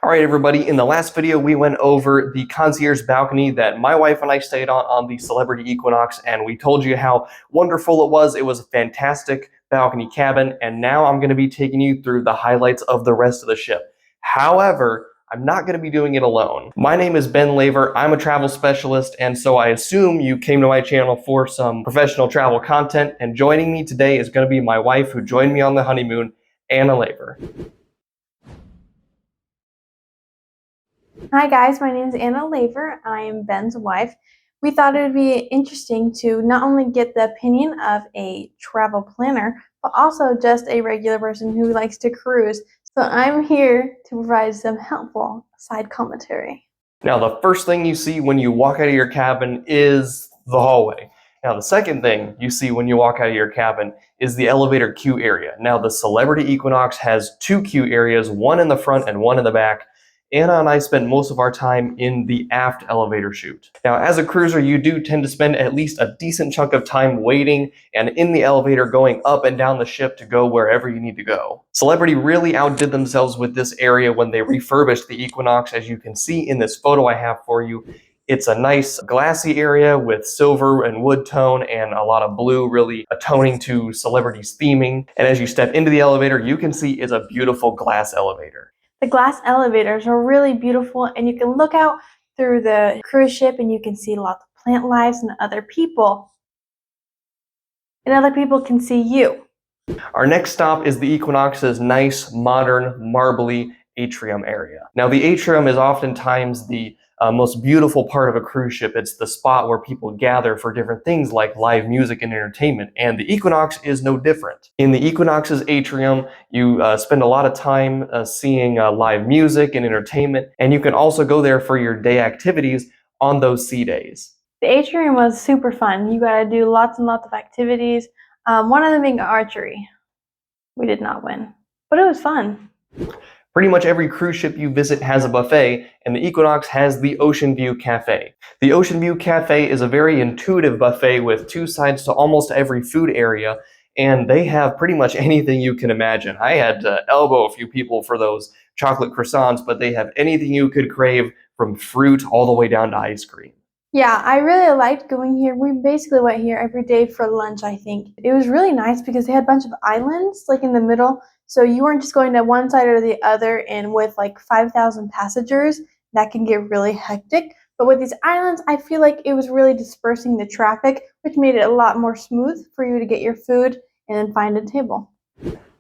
All right, everybody, in the last video, we went over the concierge balcony that my wife and I stayed on the Celebrity Equinox, and we told you how wonderful it was. It was a fantastic balcony cabin, and now I'm going to be taking you through the highlights of the rest of the ship. However, I'm not going to be doing it alone. My name is Ben Laver. I'm a travel specialist, and so I assume you came to my channel for some professional travel content, and joining me today is going to be my wife who joined me on the honeymoon, Anna Laver. Hi guys, my name is Anna Laver. I am Ben's wife. We thought it would be interesting to not only get the opinion of a travel planner, but also just a regular person who likes to cruise. So I'm here to provide some helpful side commentary. Now, the first thing you see when you walk out of your cabin is the hallway. Now, the second thing you see when you walk out of your cabin is the elevator queue area. Now, the Celebrity Equinox has two queue areas, one in the front and one in the back. Anna and I spent most of our time in the aft elevator chute. Now, as a cruiser, you do tend to spend at least a decent chunk of time waiting and in the elevator going up and down the ship to go wherever you need to go. Celebrity really outdid themselves with this area when they refurbished the Equinox, as you can see in this photo I have for you. It's a nice glassy area with silver and wood tone and a lot of blue, really atoning to Celebrity's theming. And as you step into the elevator, you can see it's a beautiful glass elevator. The glass elevators are really beautiful, and you can look out through the cruise ship and you can see lots of plant lives and other people. And other people can see you. Our next stop is the Equinox's nice, modern, marbly atrium area. Now, the atrium is oftentimes the most beautiful part of a cruise ship. It's the spot where people gather for different things like live music and entertainment, and the Equinox is no different. In the Equinox's atrium, you spend a lot of time seeing live music and entertainment, and you can also go there for your day activities on those sea days. The atrium was super fun. You got to do lots and lots of activities. One of them being archery. We did not win, but it was fun. Pretty much every cruise ship you visit has a buffet, and the Equinox has the Oceanview Cafe. The Oceanview Cafe is a very intuitive buffet with two sides to almost every food area, and they have pretty much anything you can imagine. I had to elbow a few people for those chocolate croissants, but they have anything you could crave, from fruit all the way down to ice cream. Yeah, I really liked going here. We basically went here every day for lunch, I think. It was really nice because they had a bunch of islands like in the middle. So you weren't just going to one side or the other, and with like 5,000 passengers, that can get really hectic. But with these islands, I feel like it was really dispersing the traffic, which made it a lot more smooth for you to get your food and then find a table.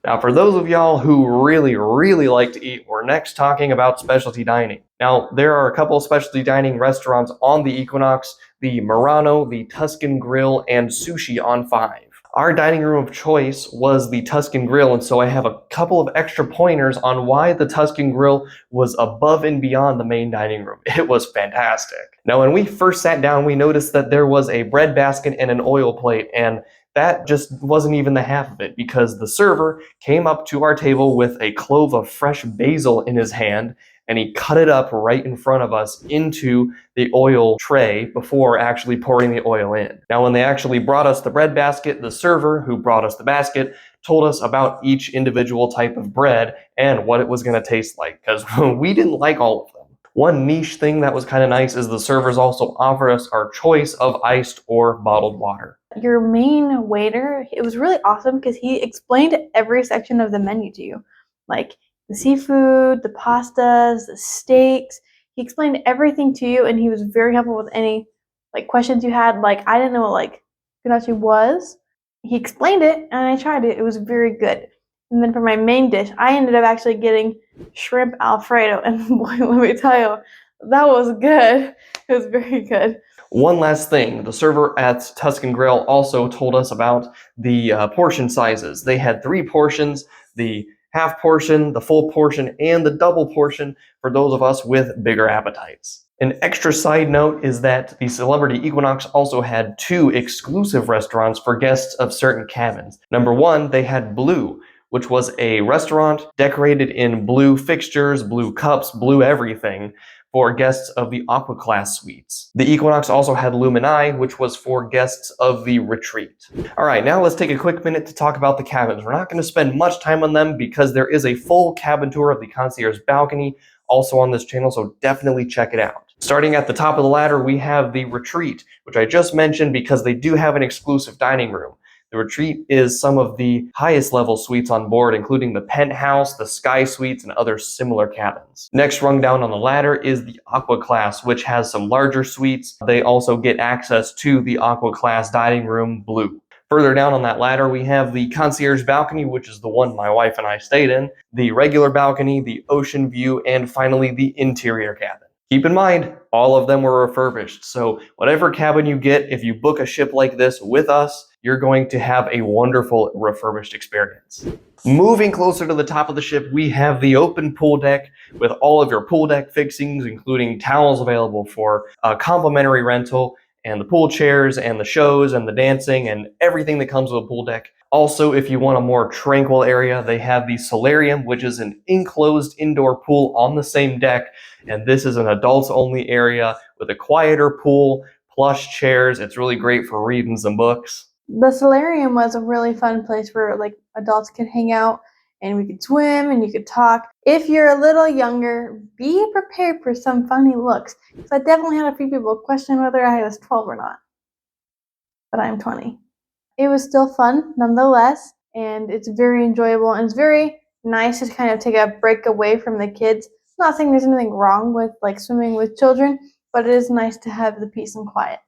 Now, for those of y'all who really like to eat, we're next talking about specialty dining. Now, there are a couple of specialty dining restaurants on the Equinox: the Murano, the Tuscan Grill, and Sushi on 5. Our dining room of choice was the Tuscan Grill, and so I have a couple of extra pointers on why the Tuscan Grill was above and beyond the main dining room. It was fantastic. Now, when we first sat down, we noticed that there was a bread basket and an oil plate, and that just wasn't even the half of it, because the server came up to our table with a clove of fresh basil in his hand, and he cut it up right in front of us into the oil tray before actually pouring the oil in. Now, when they actually brought us the bread basket, the server who brought us the basket told us about each individual type of bread and what it was going to taste like, because we didn't like all of them. One niche thing that was kind of nice is the servers also offered us our choice of iced or bottled water. Your main waiter, it was really awesome because he explained every section of the menu to you, like the seafood, the pastas, the steaks. He explained everything to you, and he was very helpful with any like questions you had. Like, I didn't know what like ganache was. He explained it, and I tried it. It was very good. And then for my main dish, I ended up actually getting shrimp Alfredo, and boy, let me tell you, that was good. It was very good. One last thing, the server at Tuscan Grill also told us about the portion sizes. They had 3 portions: the half portion, the full portion, and the double portion for those of us with bigger appetites. An extra side note is that the Celebrity Equinox also had 2 exclusive restaurants for guests of certain cabins. Number 1, they had Blue, which was a restaurant decorated in blue fixtures, blue cups, blue everything, for guests of the Aqua Class suites. The Equinox also had Lumini, which was for guests of the Retreat. All right, now let's take a quick minute to talk about the cabins. We're not going to spend much time on them because there is a full cabin tour of the concierge balcony also on this channel, so definitely check it out. Starting at the top of the ladder, we have the Retreat, which I just mentioned because they do have an exclusive dining room. The Retreat is some of the highest level suites on board, including the Penthouse, the Sky Suites, and other similar cabins. Next rung down on the ladder is the Aqua Class, which has some larger suites. They also get access to the Aqua Class dining room Blue. Further down on that ladder, we have the Concierge Balcony, which is the one my wife and I stayed in, the regular balcony, the Oceanview, and finally the interior cabin. Keep in mind, all of them were refurbished, so whatever cabin you get, if you book a ship like this with us, you're going to have a wonderful refurbished experience. Moving closer to the top of the ship, we have the open pool deck with all of your pool deck fixings, including towels available for a complimentary rental, and the pool chairs and the shows and the dancing and everything that comes with a pool deck. Also, if you want a more tranquil area, they have the Solarium, which is an enclosed indoor pool on the same deck, and this is an adults only area with a quieter pool, plush chairs. It's really great for reading some books. The Solarium was a really fun place where like adults could hang out and we could swim and you could talk. If you're a little younger, be prepared for some funny looks. Because I definitely had a few people question whether I was 12 or not. But I'm 20. It was still fun nonetheless, and it's very enjoyable, and it's very nice to kind of take a break away from the kids. Not saying there's anything wrong with like swimming with children, but it is nice to have the peace and quiet.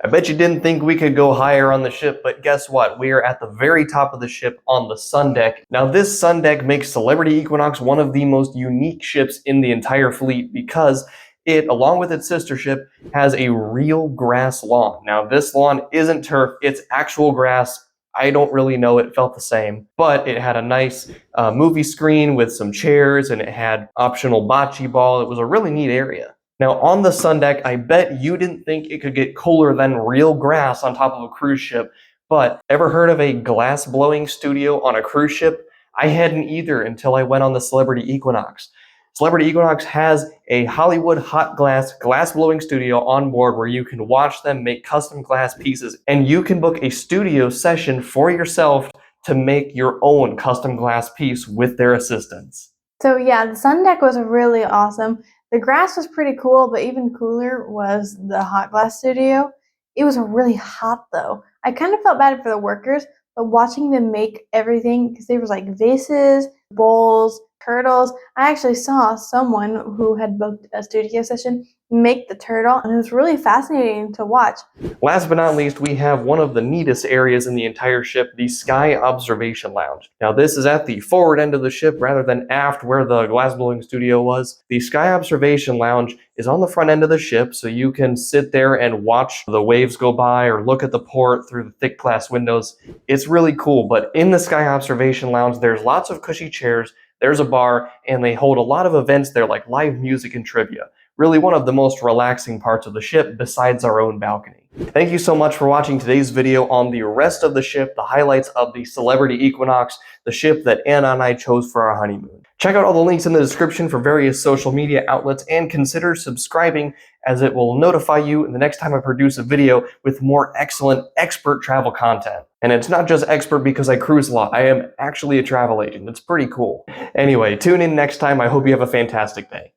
I bet you didn't think we could go higher on the ship, but guess what? We are at the very top of the ship on the sun deck. Now this sun deck makes Celebrity Equinox one of the most unique ships in the entire fleet because it, along with its sister ship, has a real grass lawn. Now this lawn isn't turf, it's actual grass. I don't really know, it felt the same, but it had a nice movie screen with some chairs and it had optional bocce ball. It was a really neat area. Now on the sun deck, I bet you didn't think it could get cooler than real grass on top of a cruise ship, but ever heard of a glass blowing studio on a cruise ship? I hadn't either until I went on the Celebrity Equinox. Celebrity Equinox has a Hollywood hot glass blowing studio on board where you can watch them make custom glass pieces, and you can book a studio session for yourself to make your own custom glass piece with their assistance. So yeah, the sun deck was really awesome. The grass was pretty cool, but even cooler was the hot glass studio. It was really hot though. I kind of felt bad for the workers, but watching them make everything, because there was like vases, bowls, turtles. I actually saw someone who had booked a studio session make the turtle, and it was really fascinating to watch. Last but not least, we have one of the neatest areas in the entire ship, the Sky Observation Lounge. Now this is at the forward end of the ship rather than aft where the glassblowing studio was. The Sky Observation Lounge is on the front end of the ship, so you can sit there and watch the waves go by or look at the port through the thick glass windows. It's really cool, but in the Sky Observation Lounge, there's lots of cushy chairs, there's a bar, and they hold a lot of events there like live music and trivia. Really one of the most relaxing parts of the ship besides our own balcony. Thank you so much for watching today's video on the rest of the ship, the highlights of the Celebrity Equinox, the ship that Anna and I chose for our honeymoon. Check out all the links in the description for various social media outlets and consider subscribing, as it will notify you the next time I produce a video with more excellent expert travel content. And it's not just expert because I cruise a lot, I am actually a travel agent. It's pretty cool. Anyway, tune in next time. I hope you have a fantastic day.